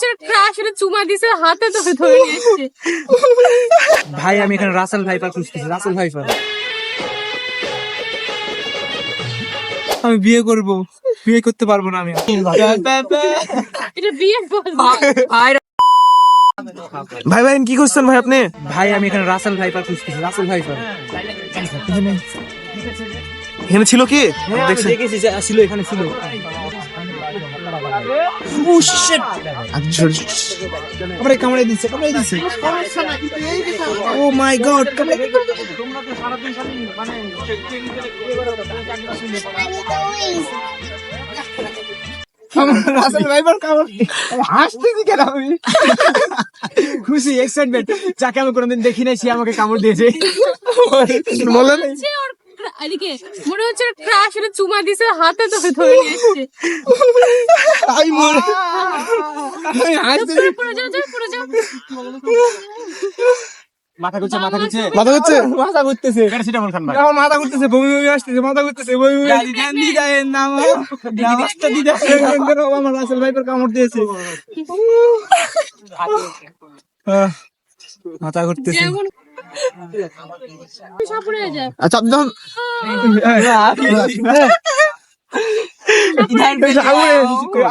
হচ্ছে ক্রাশ এর চুমা দিছে হাতে তো ধরে নিয়েছে। ভাই আমি এখানে রাসেল ভাইপার খুঁজতেছি, রাসেল ভাইপার। আমি বিয়ে করব, বিয়ে করতে পারবো না আমি। এটা বিয়ে বল। ভাই ভাই কি করছেন ভাই আপনি? ভাই আমি এখানে রাসেল ভাইপার খুঁজতেছি, রাসেল ভাইপার। এখানে ছিল কি দেখছেন? দেখেছি যে ছিল, এখানে ছিল। আমারে কামড়ে দিচ্ছে, কামড়ে দিচ্ছে। ও মাই গড, কামড়ে রাসেল ভাইপার কামড়। হাসতেছি কেন আমি? খুশি, এক্সাইটমেন্ট। যাকে আমি কোনোদিন দেখি নাই সে আমাকে কামড় দিয়েছে। বলেন। এদিকে মনে হচ্ছে ক্রাশ এর চুমা দিছে হাতে তো ধরে নিয়েছে। আই মোর আমি হাসতেছি। পুরো যাও যাও পুরো যাও। মাথা ঘুরছে, মাথা ঘুরছে, মাথা ঘুরছে, মাথা ঘুরতেছে। প্যারাসিটামল খান ভাই। আমার মাথা ঘুরতেছে, বমি বমি আসতেছে, মাথা ঘুরতেছে, বমি বমি। দিদায়ের নাম রাস্তা দিদা। আমার রাসেল ভাইপার কামড় দিয়েছে। মাথা ঘুরতেছে। যেমন সাপুরে যা। আচ্ছা আপনি তখন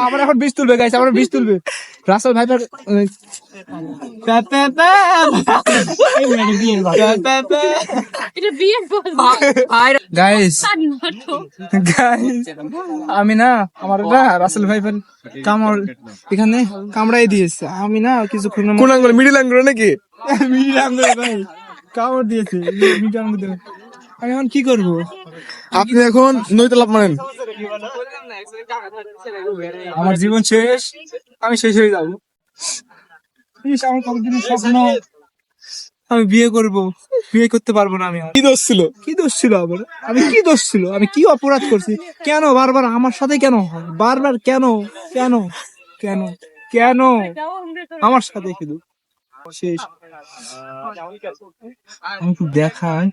আমার এখন বিষ তুলবে গাইছে, আমার বিষ তুলবে। রাসেল ভাইপার এটা বিয়ে বল। গাইস, নাটক। গাইস আমি না, আমার না রাসেল ভাইপার কামড় এখানে কামড়াই দিয়েছে। আমি না কিছুক্ষণ কোন আঙ্গুলে, মিডিল আঙ্গুলে নাকি? মিডিল আঙ্গুলে ভাই কামড় দিয়েছে, মিডিল আঙ্গুলে। আমি এখন কি করবো? আপনি এখন নইতে লাভ মারেন। আমার জীবন শেষ, আমি শেষ হয়ে যাবো। আমার কতদিনের স্বপ্ন, আমি বিয়ে করব, বিয়ে করতে পারবো না আমি আর। কি দোষ ছিল? কি দোষ ছিল আবার? আমি কি দোষ ছিল? আমি কি অপরাধ করছি? কেন বারবার আমার সাথে কেন হয়? বারবার কেন কেন কেন কেন আমার সাথে শুধু? শেষ। আমাকে দেখায়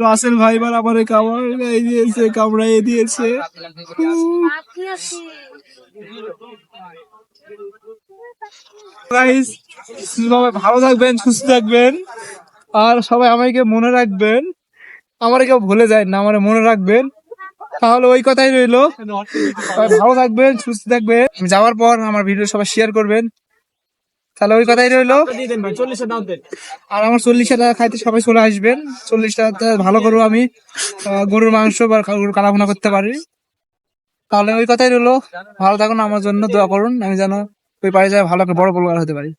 রাসেল ভাইবার আমার কামড়াই দিয়েছে, কামড়াই দিয়েছে। গাইস, সবাই ভালো থাকবেন, সুস্থ থাকবেন, আর সবাই আমাকে মনে রাখবেন। আমার কেউ ভুলে যায় না, আমার মনে রাখবেন। তাহলে ওই কথাই রইলো, সবাই ভালো থাকবেন, সুস্থ থাকবেন। আমি যাওয়ার পর আমার ভিডিও সবাই শেয়ার করবেন। তাহলে ওই কথাই রইলো। আর আমার 40 টাকা খাইতে সবাই চলে আসবেন। 40 টাকা ভালো করবো আমি, গরুর মাংস বা গরুর কালাভুনা করতে পারি। তাহলে ওই কথাই রইলো, ভালো থাকুন, আমার জন্য দোয়া করুন, আমি যেন ওই পাড়ে যায় ভালো একটা বড় পরিবার হতে পারি।